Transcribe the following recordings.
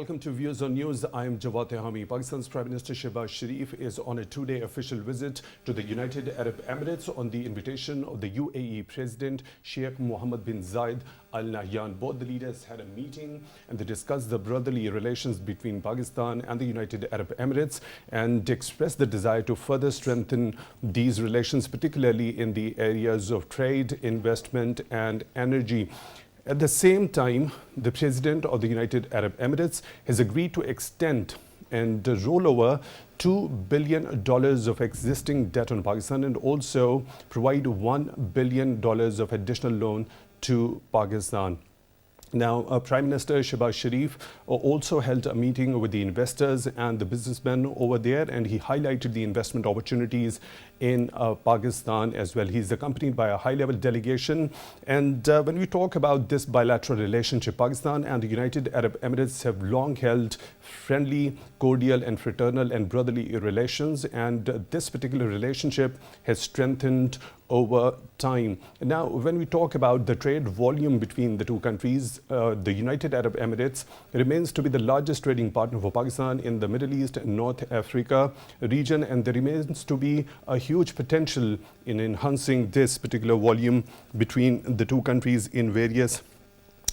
welcome to Views on News. I am Jawad Tehami. Pakistan's Prime Minister Shehbaz Sharif is on a two-day official visit to the United Arab Emirates on the invitation of the UAE President Sheikh Mohammed bin Zayed Al Nahyan. Both the leaders had a meeting and they discussed the brotherly relations between Pakistan and the United Arab Emirates and expressed the desire to further strengthen these relations, particularly in the areas of trade, investment and energy. At the same time, the President of the United Arab Emirates has agreed to extend and roll over $2 billion of existing debt on Pakistan and also provide $1 billion of additional loan to Pakistan. Now, Prime Minister Shehbaz Sharif also held a meeting with the investors and the businessmen over there, and he highlighted the investment opportunities in Pakistan as well. He's accompanied by a high-level delegation. And when we talk about this bilateral relationship, Pakistan and the United Arab Emirates have long held friendly, cordial and fraternal and brotherly relations. And this particular relationship has strengthened over time. Now, when we talk about the trade volume between the two countries, the United Arab Emirates remains to be the largest trading partner for Pakistan in the Middle East and North Africa region, and there remains to be a huge potential in enhancing this particular volume between the two countries in various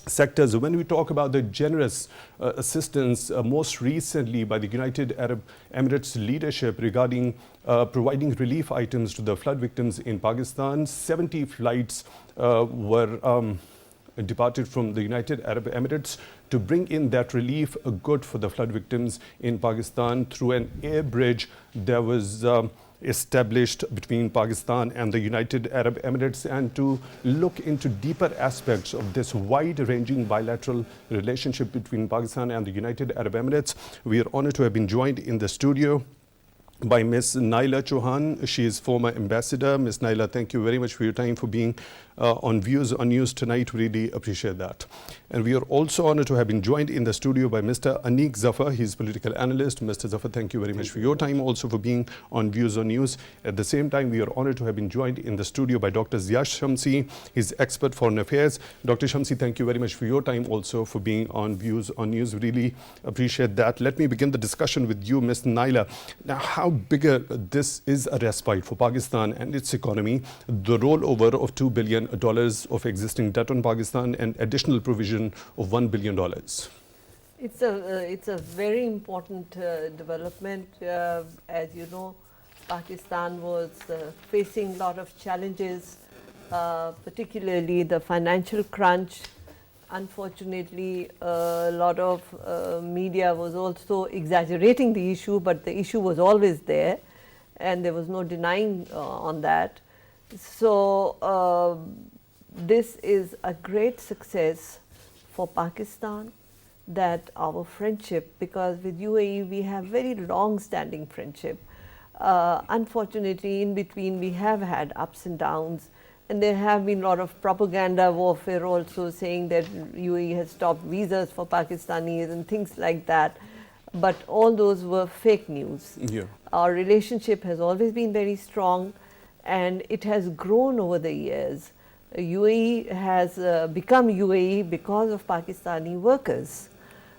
sectors. When we talk about the generous assistance most recently by the United Arab Emirates leadership regarding providing relief items to the flood victims in Pakistan, 70 flights were departed from the United Arab Emirates to bring in that relief good for the flood victims in Pakistan through an air bridge that was established between Pakistan and the United Arab Emirates, and to look into deeper aspects of this wide-ranging bilateral relationship between Pakistan and the United Arab Emirates. We are honored to have been joined in the studio by Ms. Naela Chohan. She is former ambassador. Ms. Naela, thank you very much for your time, for being on Views on News tonight. Really appreciate that. And we are also honored to have been joined in the studio by Mr. Aniq Zafar. He's political analyst. Mr. Zafar, thank you very much for your time, also for being on Views on News. At the same time, we are honored to have been joined in the studio by Dr. Shamsi. He's expert foreign affairs. Dr. Shamsi, thank you very much for your time, also for being on Views on News. Really appreciate that. Let me begin the discussion with you, Ms. Naela. Now, how bigger this is a respite for Pakistan and its economy, the rollover of $2 billion of existing debt on Pakistan and additional provision of $1 billion? It's a very important development. As you know, Pakistan was facing a lot of challenges, particularly the financial crunch. Unfortunately, a lot of media was also exaggerating the issue, but the issue was always there and there was no denying on that. So this is a great success for Pakistan, that our friendship, because with UAE we have very long standing friendship. Unfortunately, in between we have had ups and downs, and there have been a lot of propaganda warfare also saying that UAE has stopped visas for Pakistanis and things like that. But all those were fake news. Yeah. Our relationship has always been very strong and it has grown over the years. UAE has become UAE because of Pakistani workers.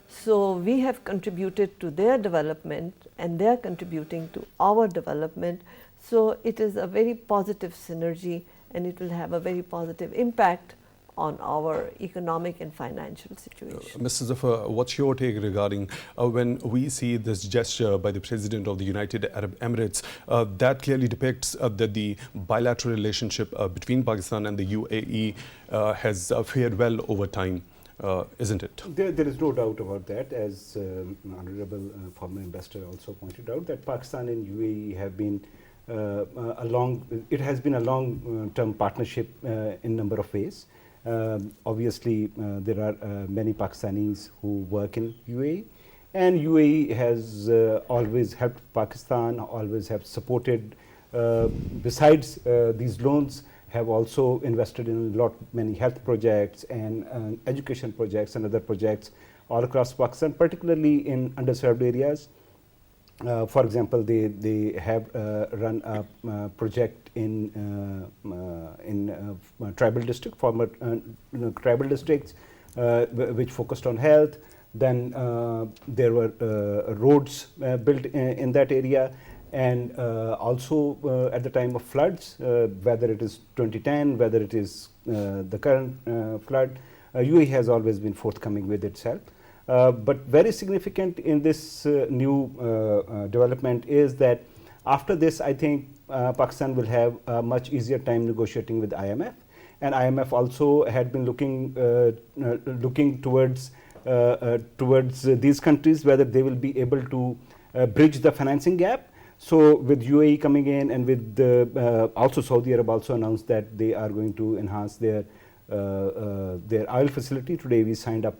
So we have contributed to their development and they are contributing to our development. So it is a very positive synergy, and it will have a very positive impact on our economic and financial situation. Mr. Zafar, what's your take regarding when we see this gesture by the President of the United Arab Emirates, that clearly depicts that the bilateral relationship between Pakistan and the UAE has fared well over time, isn't it? There is no doubt about that. As Honorable former Ambassador also pointed out, that Pakistan and UAE have been it has been a long-term partnership in number of ways. Obviously, there are many Pakistanis who work in UAE, and UAE has always helped Pakistan, always have supported. Besides these loans, have also invested in many health projects and education projects and other projects all across Pakistan, particularly in underserved areas. For example, they have run a project in tribal district, former tribal districts, which focused on health. Then there were roads built in that area, and also at the time of floods, whether it is 2010, whether it is the current flood, UAE has always been forthcoming with itself. But very significant in this new development is that after this, I think Pakistan will have a much easier time negotiating with IMF, and IMF also had been looking towards these countries, whether they will be able to bridge the financing gap. So with UAE coming in, and with also Saudi Arab also announced that they are going to enhance their oil facility. Today we signed up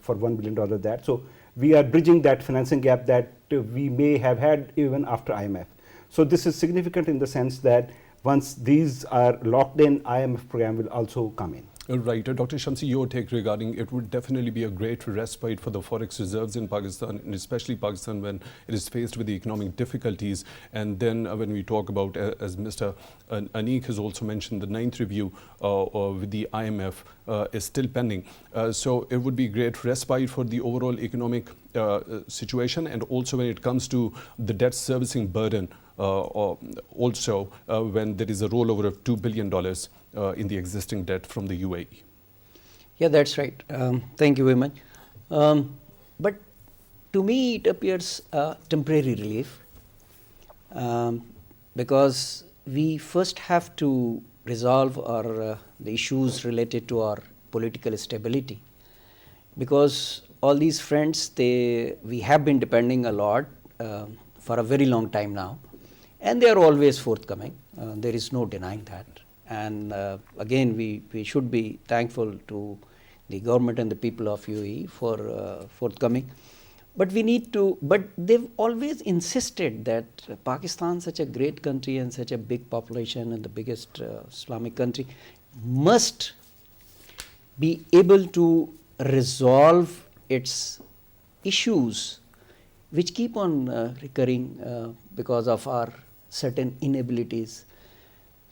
for $1 billion that. So we are bridging that financing gap that we may have had even after IMF. So this is significant in the sense that once these are locked in, IMF program will also come in. Right. Dr. Shamsi, your take regarding it would definitely be a great respite for the forex reserves in Pakistan, and especially Pakistan when it is faced with the economic difficulties. And then when we talk about, as Mr. Aniq has also mentioned, the 9th review with the IMF is still pending. So it would be great respite for the overall economic situation, and also when it comes to the debt servicing burden, also when there is a rollover of $2 billion in the existing debt from the UAE. Yeah, that's right. Thank you very much. But to me, it appears a temporary relief, because we first have to resolve the issues related to our political stability, because all these friends, we have been depending a lot for a very long time now, and they are always forthcoming. There is no denying that. And again, we should be thankful to the government and the people of UAE for forthcoming. But they've always insisted that Pakistan, such a great country and such a big population and the biggest Islamic country, must be able to resolve its issues which keep on recurring because of our certain inabilities.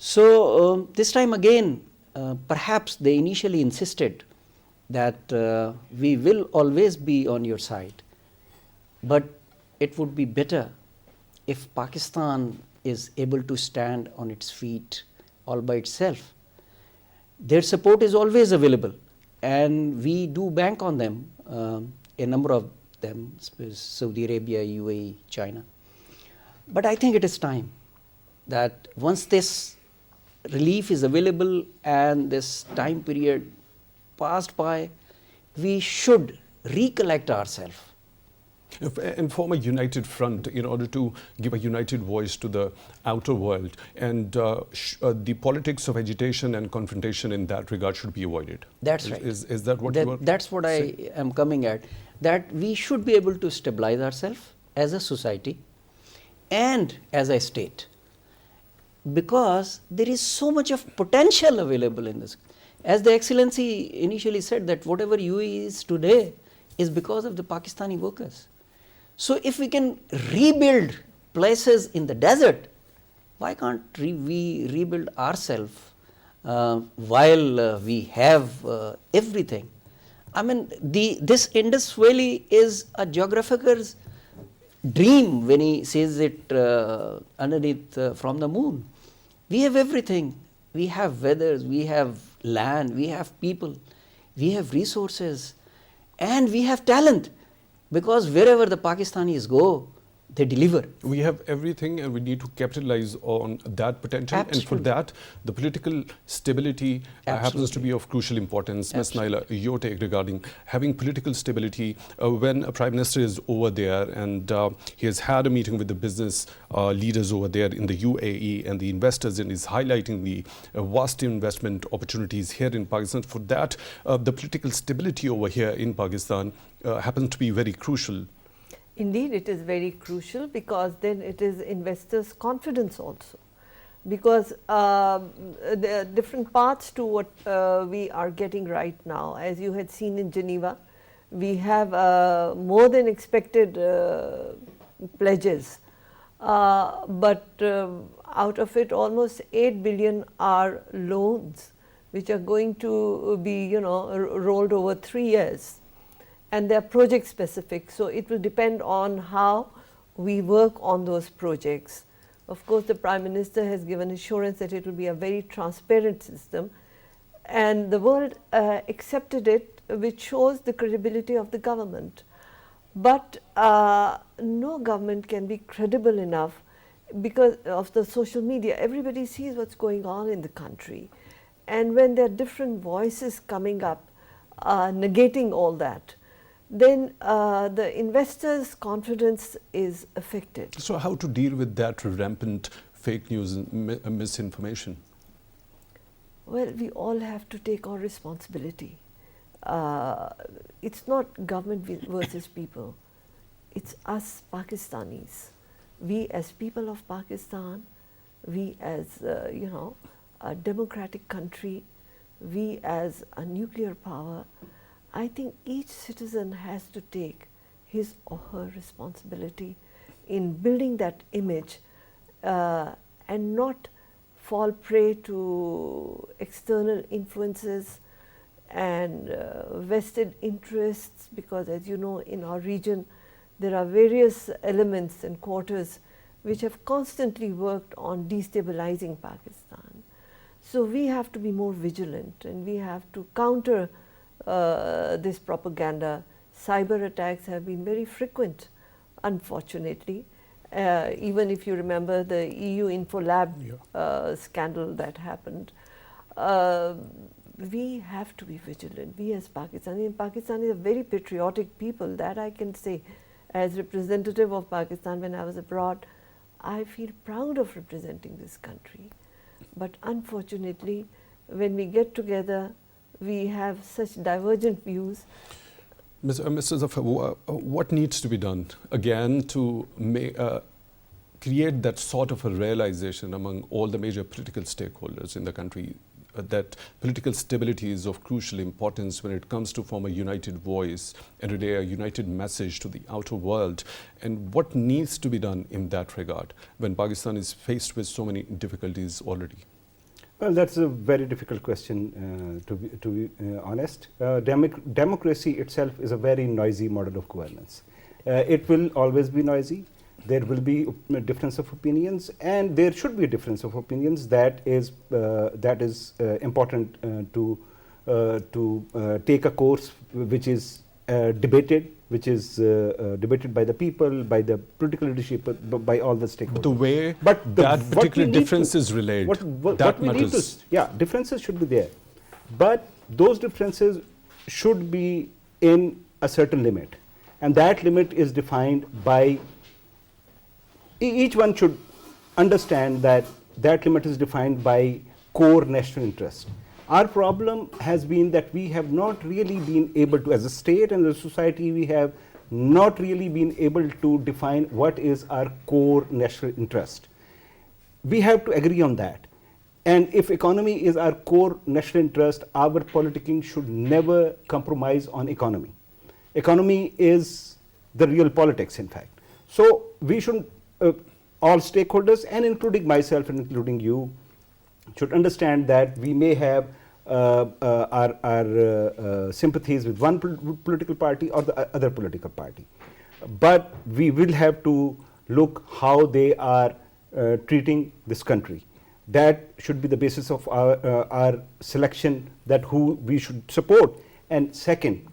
So this time again, perhaps they initially insisted that we will always be on your side, but it would be better if Pakistan is able to stand on its feet all by itself. Their support is always available, and we do bank on them, a number of them, Saudi Arabia, UAE, China. But I think it is time that once this relief is available and this time period passed by, we should recollect ourselves. And form a united front in order to give a united voice to the outer world. And the politics of agitation and confrontation in that regard should be avoided. That's right. Is that what you are That's what saying? I am coming at. That we should be able to stabilize ourselves as a society and as a state, because there is so much of potential available in this. As the Excellency initially said, that whatever UAE is today is because of the Pakistani workers. So if we can rebuild places in the desert, why can't we rebuild ourselves while we have everything? I mean, this Indus Valley is a geographer's dream when he says it underneath from the moon. We have everything. We have weathers, we have land, we have people, we have resources, and we have talent, because wherever the Pakistanis go, they deliver. We have everything, and we need to capitalize on that potential. Absolutely. And for that, the political stability happens to be of crucial importance. Ms. Naela, your take regarding having political stability when a Prime Minister is over there and he has had a meeting with the business leaders over there in the UAE and the investors, and is highlighting the vast investment opportunities here in Pakistan. For that, the political stability over here in Pakistan happens to be very crucial. Indeed, it is very crucial, because then it is investors' confidence also, because there are different paths to what we are getting right now. As you had seen in Geneva, we have more than expected pledges, but out of it almost 8 billion are loans which are going to be rolled over 3 years. and they are project specific. So it will depend on how we work on those projects. Of course, the Prime Minister has given assurance that it will be a very transparent system, and the world accepted it, which shows the credibility of the government. But no government can be credible enough because of the social media. Everybody sees what's going on in the country, and when there are different voices coming up negating all that, then the investors' confidence is affected. So how to deal with that rampant fake news and misinformation? Well, we all have to take our responsibility. It's not government versus people. It's us Pakistanis. We as people of Pakistan, we as a democratic country, we as a nuclear power. I think each citizen has to take his or her responsibility in building that image and not fall prey to external influences and vested interests, because as you know, in our region there are various elements and quarters which have constantly worked on destabilizing Pakistan. So we have to be more vigilant, and we have to counter this propaganda. Cyber attacks have been very frequent, unfortunately. Even if you remember the EU Infolab scandal that happened. We have to be vigilant, we as Pakistani. And Pakistan is a very patriotic people, that I can say. As representative of Pakistan when I was abroad, I feel proud of representing this country. But unfortunately, when we get together, we have such divergent views. Mr. Zafar, what needs to be done again to create that sort of a realization among all the major political stakeholders in the country that political stability is of crucial importance when it comes to form a united voice and relay a united message to the outer world? And what needs to be done in that regard when Pakistan is faced with so many difficulties already? Well, that's a very difficult question, to be honest. Democracy itself is a very noisy model of governance. It will always be noisy. There will be a difference of opinions, and there should be a difference of opinions that is important to take a course which is debated, which is debated by the people, by the political leadership, by all the stakeholders. The way that particular difference is relayed, that matters. Differences should be there, but those differences should be in a certain limit, and that limit is defined by. Each one should understand that that limit is defined by core national interest. Our problem has been that we have not really been able to, as a state and as a society, we have not really been able to define what is our core national interest. We have to agree on that. And if economy is our core national interest, our politicking should never compromise on economy. Economy is the real politics, in fact. So we should all stakeholders, and including myself and including you, should understand that we may have our sympathies with one political party or the other political party, but we will have to look how they are treating this country. That should be the basis of our selection, that who we should support. And second,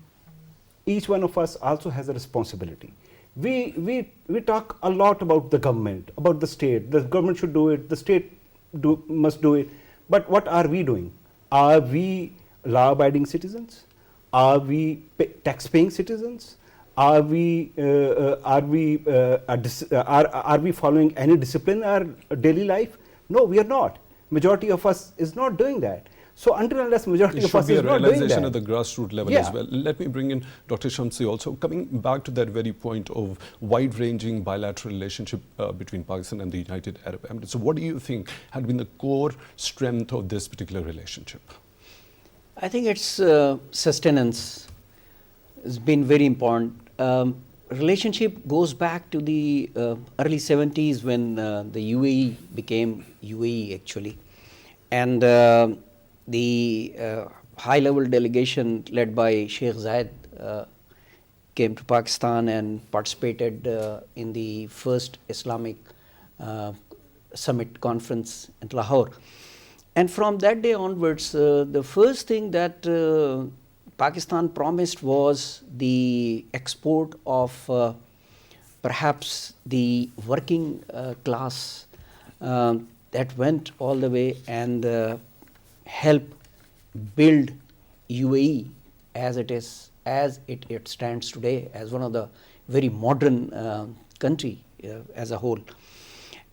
each one of us also has a responsibility. We talk a lot about the government, about the state. The government should do it, the state must do it. But what are we doing? Are we law-abiding citizens? Are we tax-paying citizens? Are we following any discipline in our daily life? No, we are not. Majority of us is not doing that. So until unless majority of us is not doing that. There should be a realization at the grassroots level as well. Let me bring in Dr. Shamsi also. Coming back to that very point of wide-ranging bilateral relationship between Pakistan and the United Arab Emirates. So what do you think had been the core strength of this particular relationship? I think its sustenance has been very important. Relationship goes back to the early 70s when the UAE became UAE actually. And the high-level delegation led by Sheikh Zayed came to Pakistan and participated in the first Islamic Summit conference in Lahore. And from that day onwards, the first thing that Pakistan promised was the export of perhaps the working class that went all the way and help build UAE as it stands today, as one of the very modern country as a whole.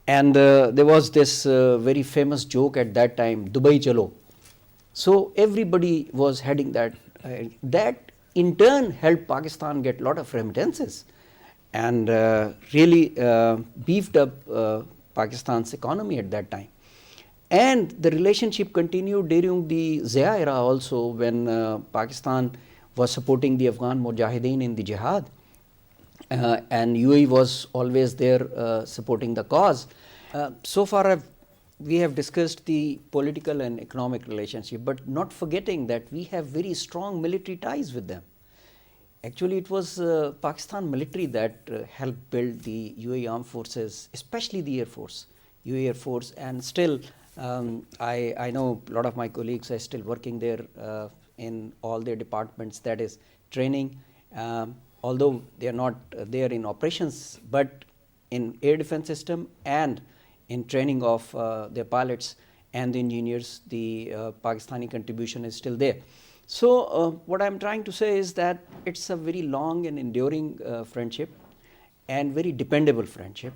And there was this very famous joke at that time, Dubai Chalo. So everybody was heading that. That in turn helped Pakistan get a lot of remittances and really beefed up Pakistan's economy at that time. And the relationship continued during the Zia era also, when Pakistan was supporting the Afghan Mujahideen in the jihad. And UAE was always there supporting the cause. So far we have discussed the political and economic relationship, but not forgetting that we have very strong military ties with them. Actually, it was Pakistan military that helped build the UAE armed forces, especially the Air Force, UAE Air Force. And still, I know a lot of my colleagues are still working there in all their departments, that is training, although they are not there in operations, but in air defense system and in training of their pilots and the engineers, the Pakistani contribution is still there. So what I'm trying to say is that it's a very long and enduring friendship and very dependable friendship.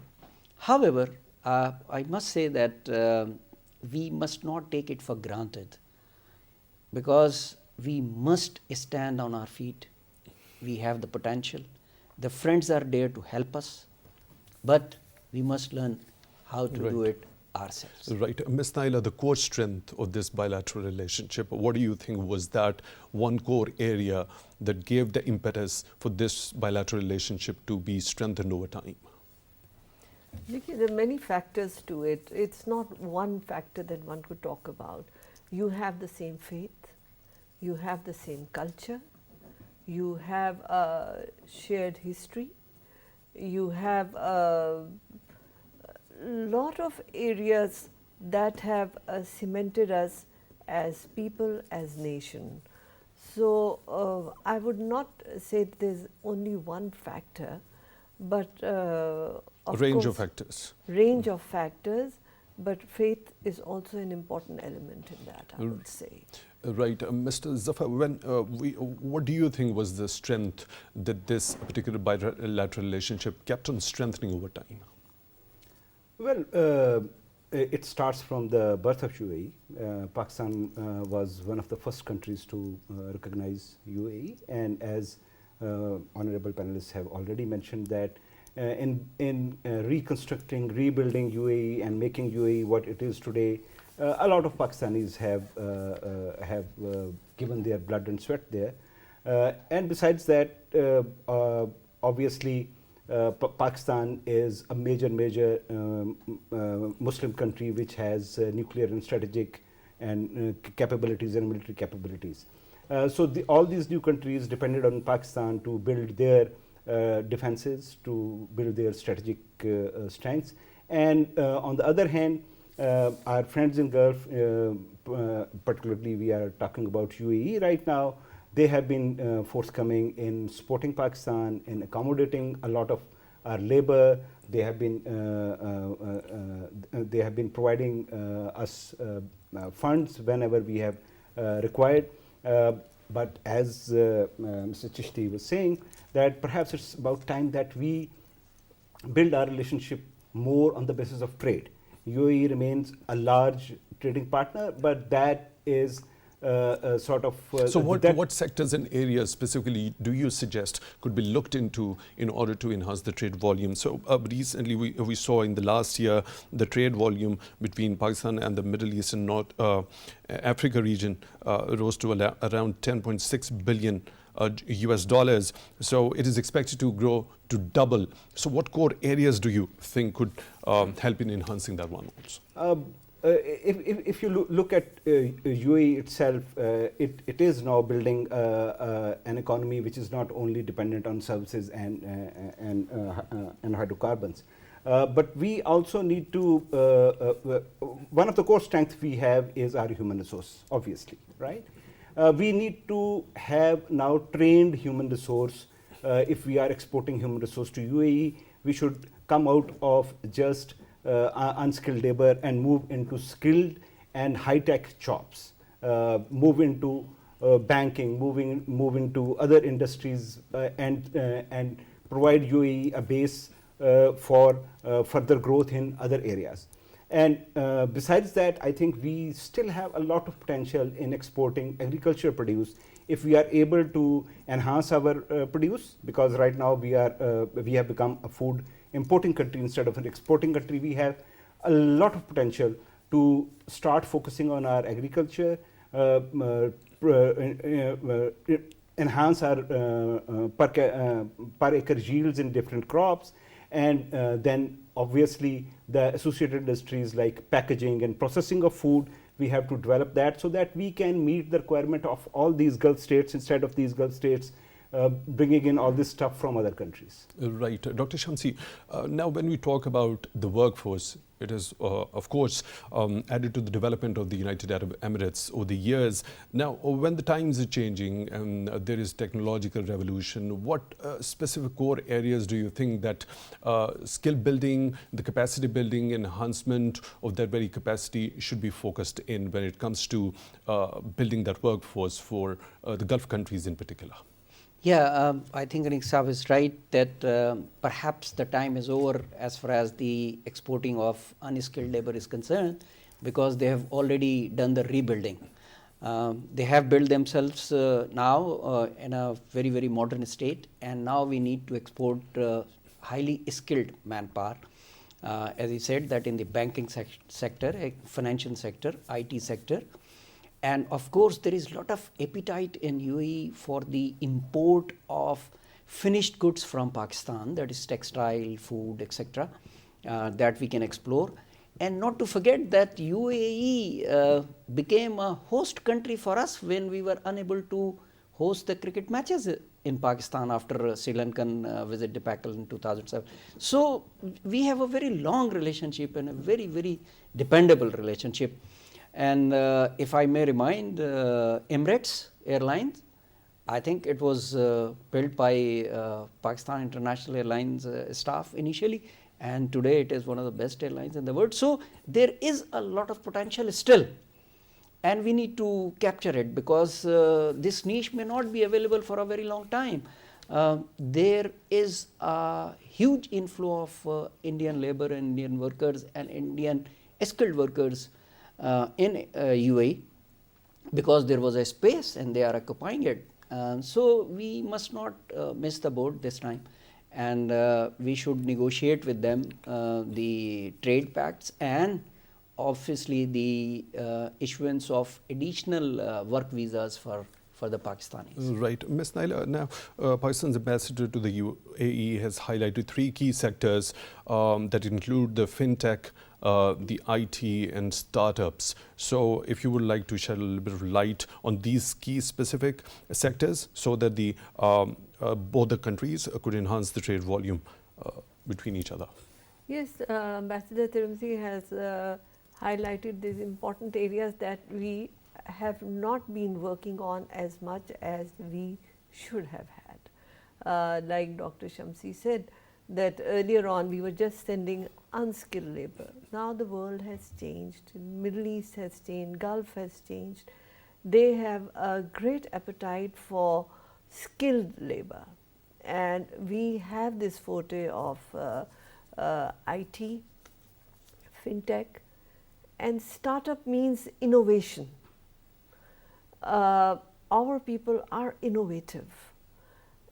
However, I must say that we must not take it for granted, because we must stand on our feet. We have the potential. The friends are there to help us, but we must learn how to do it ourselves. Right. Ms. Naela, the core strength of this bilateral relationship, what do you think was that one core area that gave the impetus for this bilateral relationship to be strengthened over time? Nikki, there are many factors to it. It's not one factor that one could talk about. You have the same faith, you have the same culture, you have a shared history, you have a lot of areas that have cemented us as people, as nation. So I would not say there's only one factor, but a range of factors. Range of factors, but faith is also an important element in that, I would say. Right. Mr. Zafar, what do you think was the strength that this particular bilateral relationship kept on strengthening over time? Well, it starts from the birth of UAE. Pakistan was one of the first countries to recognize UAE, and as honorable panelists have already mentioned, that in reconstructing, rebuilding UAE and making UAE what it is today, a lot of Pakistanis have given their blood and sweat there. And besides that, obviously, Pakistan is a major Muslim country which has nuclear and strategic and capabilities and military capabilities. So all these new countries depended on Pakistan to build their defenses, to build their strategic strengths. And on the other hand, our friends in Gulf, particularly we are talking about UAE right now, they have been forthcoming in supporting Pakistan, in accommodating a lot of our labor. They have been providing us funds whenever we have required. But as Mr. Chishti was saying, that perhaps it's about time that we build our relationship more on the basis of trade. UAE remains a large trading partner, but that is sort of... so what sectors and areas specifically do you suggest could be looked into in order to enhance the trade volume? So recently we saw in the last year the trade volume between Pakistan and the Middle East and North Africa region rose to around 10.6 billion US dollars. So it is expected to grow to double. So what core areas do you think could help in enhancing that one also? if you look at UAE itself, it is now building an economy which is not only dependent on services and hydrocarbons. But we also need to, one of the core strengths we have is our human resource, obviously, right? We need to have now trained human resource. If we are exporting human resource to UAE, we should come out of just unskilled labor and move into skilled and high-tech jobs, move into banking, move into other industries, and provide UAE a base for further growth in other areas. And besides that, I think we still have a lot of potential in exporting agriculture produce if we are able to enhance our produce, because right now we have become a food importing country instead of an exporting country. We have a lot of potential to start focusing on our agriculture, enhance our per acre yields in different crops, and then obviously the associated industries like packaging and processing of food, we have to develop that so that we can meet the requirement of all these Gulf states instead of these Gulf states bringing in all this stuff from other countries. Right. Dr. Shamsi, now when we talk about the workforce, it is, of course, added to the development of the United Arab Emirates over the years. Now, when the times are changing and there is technological revolution, what specific core areas do you think that skill building, the capacity building, enhancement of that very capacity should be focused in when it comes to building that workforce for the Gulf countries in particular? Yeah, I think Aniq Saab is right that perhaps the time is over as far as the exporting of unskilled labor is concerned, because they have already done the rebuilding. They have built themselves now in a very, very modern state, and now we need to export highly skilled manpower. As he said, that in the banking sector, financial sector, IT sector. And of course, there is a lot of appetite in UAE for the import of finished goods from Pakistan, that is textile, food, etc., that we can explore. And not to forget that UAE became a host country for us when we were unable to host the cricket matches in Pakistan after Sri Lankan visit debacle in 2007. So we have a very long relationship and a very, very dependable relationship. And if I may remind, Emirates Airlines, I think it was built by Pakistan International Airlines staff initially, and today it is one of the best airlines in the world. So there is a lot of potential still, and we need to capture it, because this niche may not be available for a very long time. There is a huge inflow of Indian labor and Indian workers and Indian skilled workers in UAE, because there was a space and they are occupying it. So we must not miss the boat this time, and we should negotiate with them the trade pacts and obviously the issuance of additional work visas for the Pakistanis. Right. Ms. Naela, now Pakistan's ambassador to the UAE has highlighted 3 key sectors that include the fintech, the IT and startups. So if you would like to shed a little bit of light on these key specific sectors so that the both the countries could enhance the trade volume between each other. Yes, Ambassador Tirmizi has highlighted these important areas that we have not been working on as much as we should have had. Like Dr. Shamsi said, that earlier on we were just sending unskilled labor. Now the world has changed, Middle East has changed, Gulf has changed. They have a great appetite for skilled labor, and we have this forte of IT, fintech, and startup means innovation. Our people are innovative.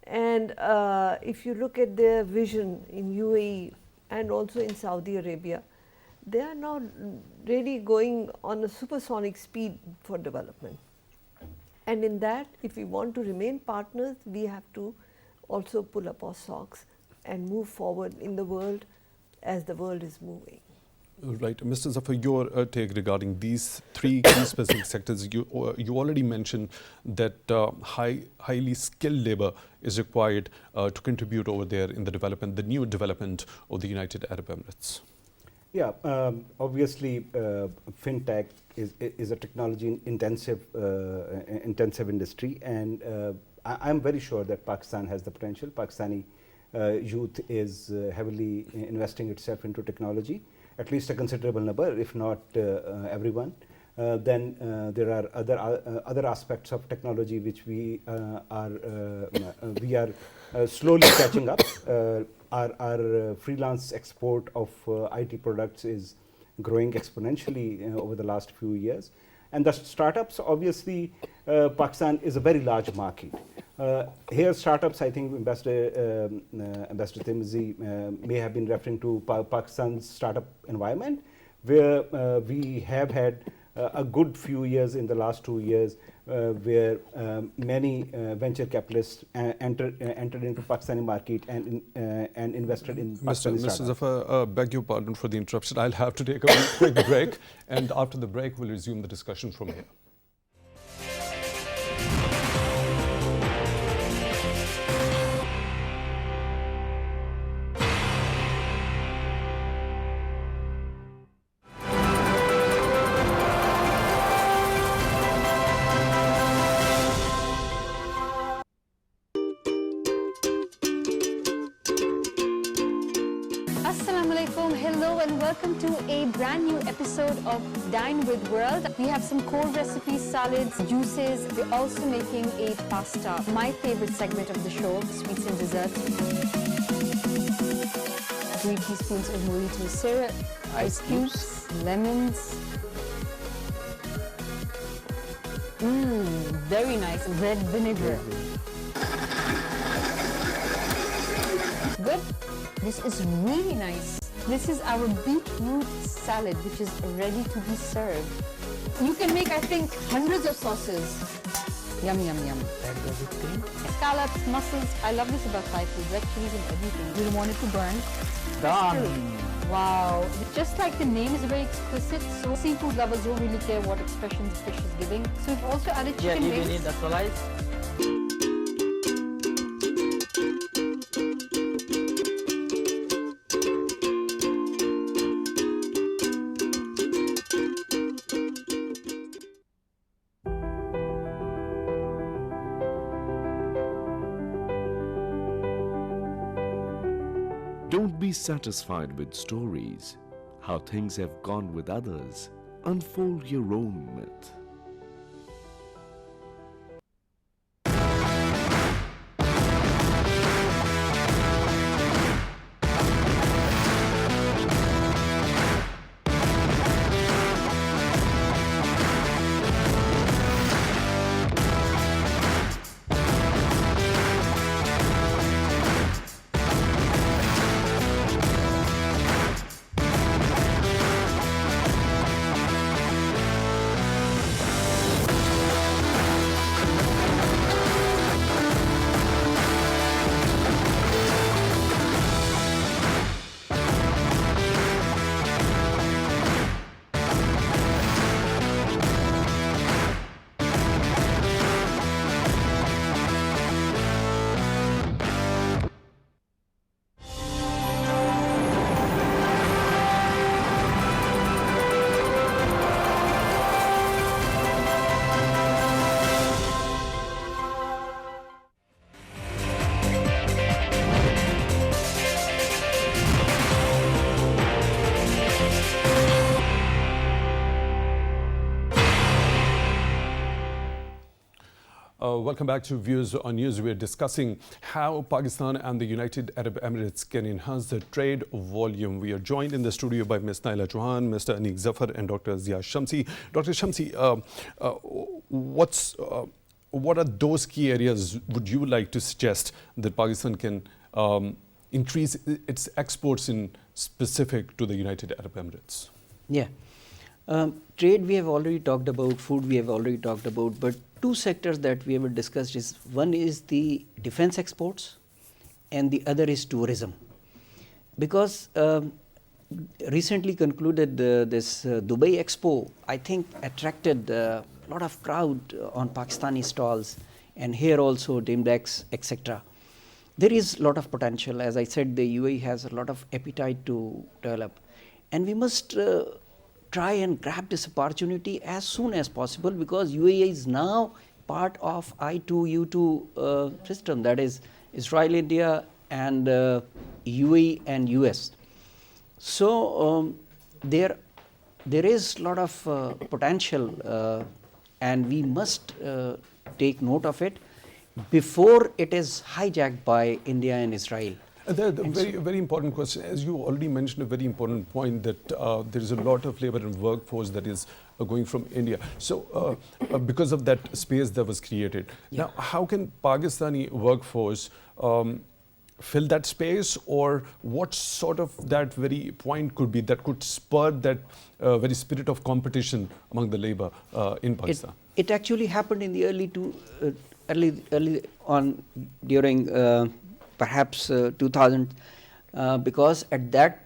And if you look at their vision in UAE and also in Saudi Arabia, they are now really going on a supersonic speed for development. And in that, if we want to remain partners, we have to also pull up our socks and move forward in the world as the world is moving. Right. Mr. Zafar, your take regarding these three key specific sectors. You already mentioned that highly skilled labor is required to contribute over there in the new development of the United Arab Emirates. Yeah, obviously, fintech is a technology intensive industry, and I'm very sure that Pakistan has the potential. Pakistani youth is heavily investing itself into technology, at least a considerable number, if not everyone. Then there are other aspects of technology which we are slowly catching up. Our freelance export of IT products is growing exponentially over the last few years. And the startups, obviously, Pakistan is a very large market. Here, startups, I think Ambassador Timothy may have been referring to Pakistan's startup environment, where we have had a good few years in the last 2 years, where many venture capitalists entered into Pakistani market and invested in Pakistani Mr. startups. Zafar, beg your pardon for the interruption. I'll have to take a quick break, and after the break, we'll resume the discussion from here. Hello and welcome to a brand new episode of Dine with World. We have some cold recipes, salads, juices. We're also making a pasta. My favorite segment of the show, sweets and desserts. 3 teaspoons of mojito syrup, ice cubes, lemons. Very nice. Red vinegar. Good. This is really nice. This is our beetroot salad, which is ready to be served. You can make, I think, hundreds of sauces. Yum, yum, yum. That does it clean. Scallops, mussels. I love this about Thai food. Red chilies and everything. You don't want it to burn. Done. Wow. Just like the name is very explicit, so seafood lovers don't really care what expression the fish is giving. So we've also added chicken wings. That's all right. Don't be satisfied with stories, how things have gone with others. Unfold your own myth. Welcome back to Views on News. We're discussing how Pakistan and the United Arab Emirates can enhance the trade volume. We are joined in the studio by Ms. Naela Chohan, Mr. Aniq Zafar, and Dr. Shamsi. Dr. Shamsi, what are those key areas would you like to suggest that Pakistan can increase its exports in specific to the United Arab Emirates? Yeah. Trade we have already talked about, food we have already talked about, but 2 sectors that we have discussed is, one is the defense exports and the other is tourism. Because recently concluded this Dubai Expo, I think attracted a lot of crowd on Pakistani stalls, and here also Dimdex, etc. There is a lot of potential. As I said, the UAE has a lot of appetite to develop, and we must try and grab this opportunity as soon as possible, because UAE is now part of I2U2 system, that is Israel, India, and UAE and US. So there is a lot of potential, and we must take note of it before it is hijacked by India and Israel. The very important question, as you already mentioned, a very important point, that there is a lot of labor and workforce that is going from India. So because of that space that was created. Yeah. Now, how can Pakistani workforce fill that space, or what sort of that very point could be that could spur that very spirit of competition among the labor in Pakistan? It actually happened in the early on during perhaps 2000, because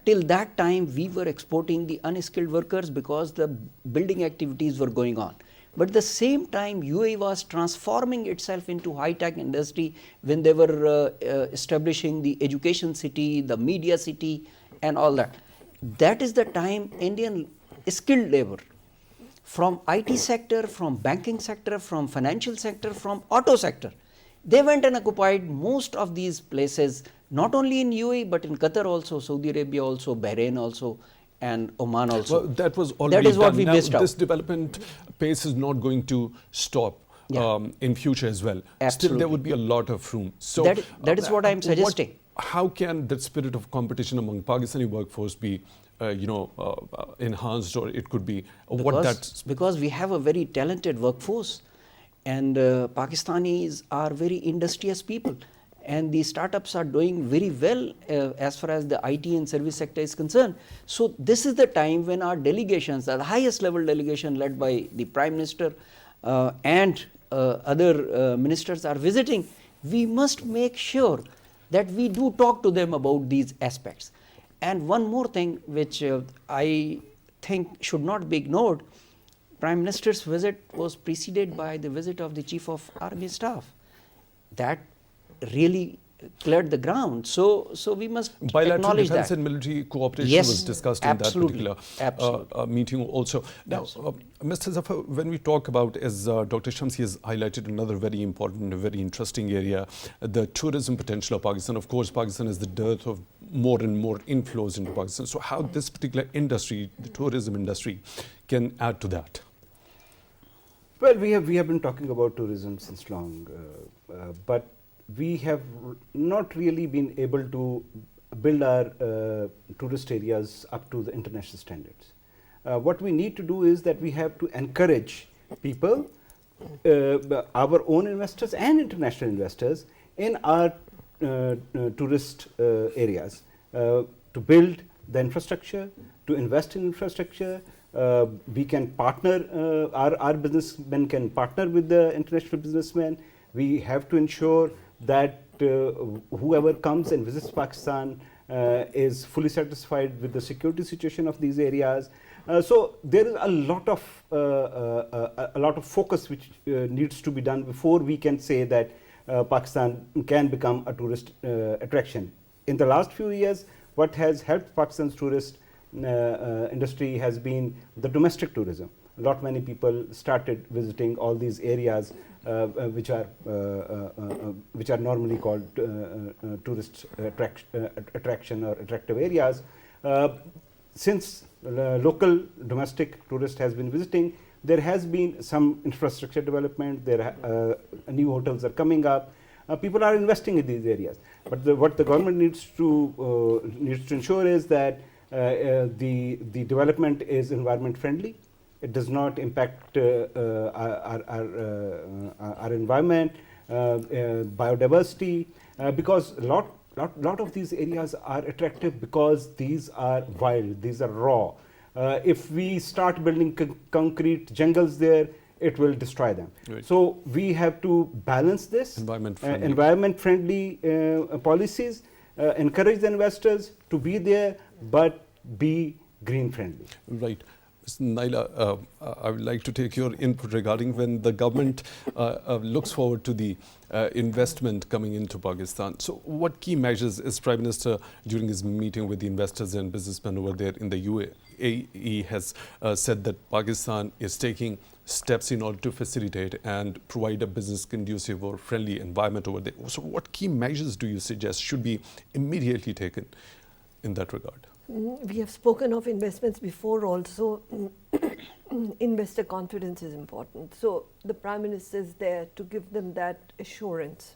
till that time we were exporting the unskilled workers because the building activities were going on. But at the same time, UAE was transforming itself into high-tech industry when they were establishing the education city, the media city, and all that. That is the time Indian skilled labor from IT sector, from banking sector, from financial sector, from auto sector, they went and occupied most of these places, not only in UAE but in Qatar also, Saudi Arabia also, Bahrain also, and Oman also. Well, that was already That is what done. we Now, missed out. this development pace is not going to stop in future as well. Still, Absolutely. there would be a lot of room. So That is what I am suggesting. How can that spirit of competition among Pakistani workforce be, enhanced, or it could be Because we have a very talented workforce, and Pakistanis are very industrious people, and the startups are doing very well as far as the IT and service sector is concerned. So this is the time when our delegations, the highest level delegation led by the Prime Minister and other ministers are visiting. We must make sure that we do talk to them about these aspects. And one more thing which I think should not be ignored, Prime Minister's visit was preceded by the visit of the Chief of Army Staff. That really cleared the ground. So we must bilateral acknowledge defense that. and military cooperation Yes, was discussed absolutely, in that particular meeting also. Now, Mr. Zafar, when we talk about, as Dr. Shamsi has highlighted, another very important, very interesting area, the tourism potential of Pakistan. Of course, Pakistan is the dearth of more and more inflows into Pakistan. So how this particular industry, the tourism industry, can add to that? Well, we have been talking about tourism since long, but we have not really been able to build our tourist areas up to the international standards. What we need to do is that we have to encourage people, our own investors and international investors, in our tourist areas to build the infrastructure, to invest in infrastructure. We can partner, our businessmen can partner with the international businessmen. We have to ensure that whoever comes and visits Pakistan is fully satisfied with the security situation of these areas. So there is a lot of focus which needs to be done before we can say that Pakistan can become a tourist attraction. In the last few years, what has helped Pakistan's tourist industry has been the domestic tourism. Many people started visiting all these areas which are normally called tourist attraction or attractive areas. Since local domestic tourist has been visiting, there has been some infrastructure development. New hotels are coming up. People are investing in these areas. But what the government needs to ensure is that the development is environment friendly. It does not impact our environment, biodiversity, because a lot of these areas are attractive because these are wild, these are raw. If we start building concrete jungles there, it will destroy them. Right. So we have to balance this environment friendly policies, encourage the investors to be there, but be green friendly. Right. Ms. Naela, I would like to take your input regarding when the government looks forward to the investment coming into Pakistan. So what key measures is Prime Minister during his meeting with the investors and businessmen over there in the UAE has said that Pakistan is taking steps in order to facilitate and provide a business conducive or friendly environment over there. So what key measures do you suggest should be immediately taken in that regard? We have spoken of investments before also. Investor confidence is important. So the Prime Minister is there to give them that assurance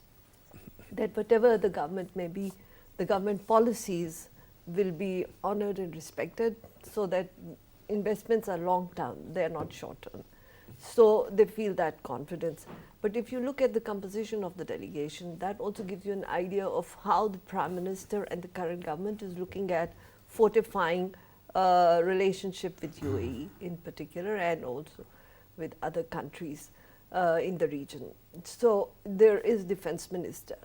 that whatever the government may be, the government policies will be honored and respected, so that investments are long term, they are not short term. So they feel that confidence. But if you look at the composition of the delegation, that also gives you an idea of how the Prime Minister and the current government is looking at fortifying relationship with UAE in particular, and also with other countries in the region. So there is Defense Minister.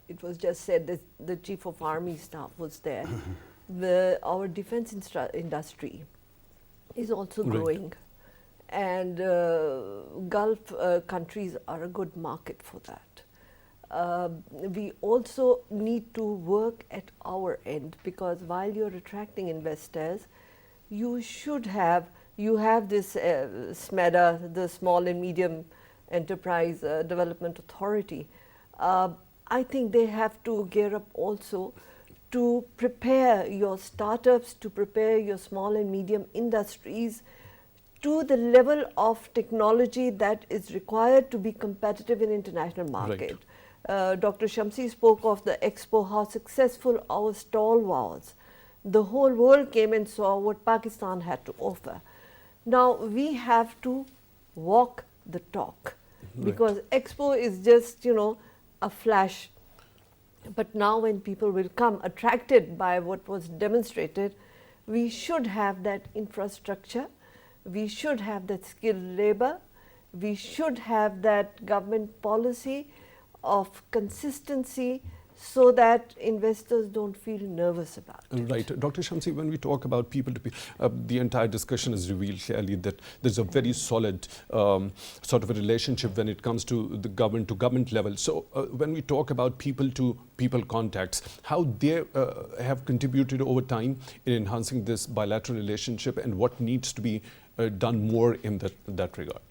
It was just said that the Chief of Army Staff was there. Our defense industry is also growing, and Gulf countries are a good market for that. We also need to work at our end, because while you're attracting investors, you have this SMEDA, the Small and Medium Enterprise Development Authority. I think they have to gear up also to prepare your startups, to prepare your small and medium industries to the level of technology that is required to be competitive in international market. Right. Dr. Shamsi spoke of the expo, how successful our stall was. The whole world came and saw what Pakistan had to offer. Now we have to walk the talk, because expo is just, a flash. But now when people will come attracted by what was demonstrated, we should have that infrastructure, we should have that skilled labor, we should have that government policy of consistency, so that investors don't feel nervous about it. Right. Dr. Shamsi, when we talk about people to people, the entire discussion has revealed clearly that there's a very solid sort of a relationship when it comes to the government to government level. So when we talk about people to people contacts, how they have contributed over time in enhancing this bilateral relationship, and what needs to be done more in that regard?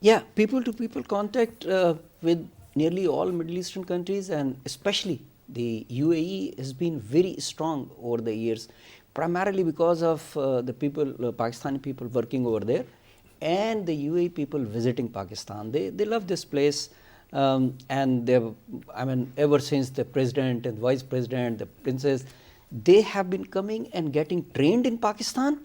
Yeah, people to people contact with nearly all Middle Eastern countries, and especially the UAE has been very strong over the years, primarily because of the people, Pakistani people working over there, and the UAE people visiting Pakistan. They love this place, and ever since the president and vice president, the princess, they have been coming and getting trained in Pakistan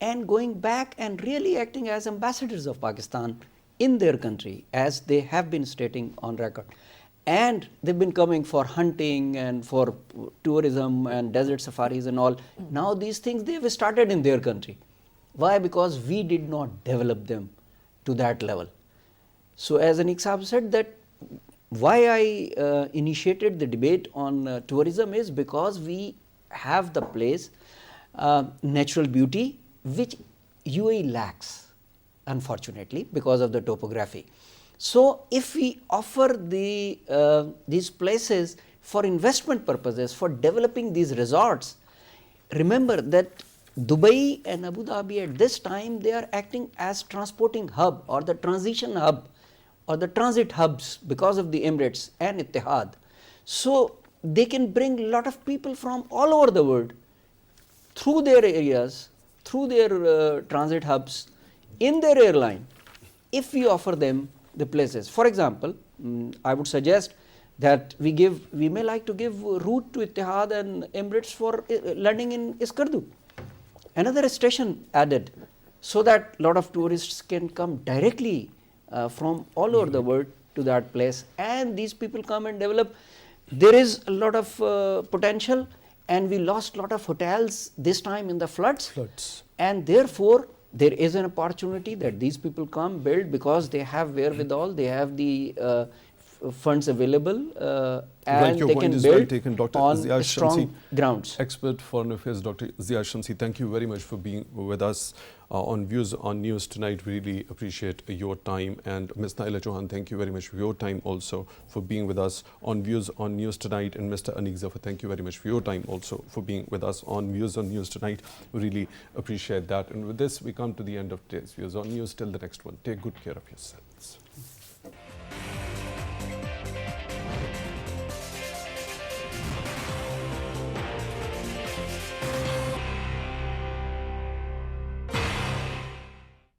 and going back and really acting as ambassadors of Pakistan in their country, as they have been stating on record. And they've been coming for hunting and for tourism and desert safaris and all. Now these things they've started in their country. Why? Because we did not develop them to that level. So as Aniq Saab said, that why I initiated the debate on tourism is because we have the place, natural beauty, which UAE lacks, unfortunately, because of the topography. So if we offer these places for investment purposes, for developing these resorts, remember that Dubai and Abu Dhabi at this time, they are acting as transporting hub or the transition hub or the transit hubs because of the Emirates and Ittihad. So they can bring a lot of people from all over the world through their areas, through their transit hubs, in their airline, if we offer them the places. For example, I would suggest that we may like to give route to Ittihad and Emirates for landing in Iskardu. Another station added, so that a lot of tourists can come directly from all over the world to that place, and these people come and develop. There is a lot of potential, and we lost a lot of hotels this time in the floods. And therefore there is an opportunity that these people come, build, because they have wherewithal, they have the funds available Right, and your they point can is well build taken, Dr. on Ziya strong Shamsi. grounds. Expert Foreign Affairs, Dr. Ziya Shamsi, thank you very much for being with us on Views on News tonight. Really appreciate your time. And Ms. Naela Chohan, thank you very much for your time also for being with us on Views on News tonight. And Mr. Aniq, Zafar, thank you very much for your time also for being with us on Views on News tonight. We really appreciate that. And with this, we come to the end of today's Views on News. Till the next one, take good care of yourselves.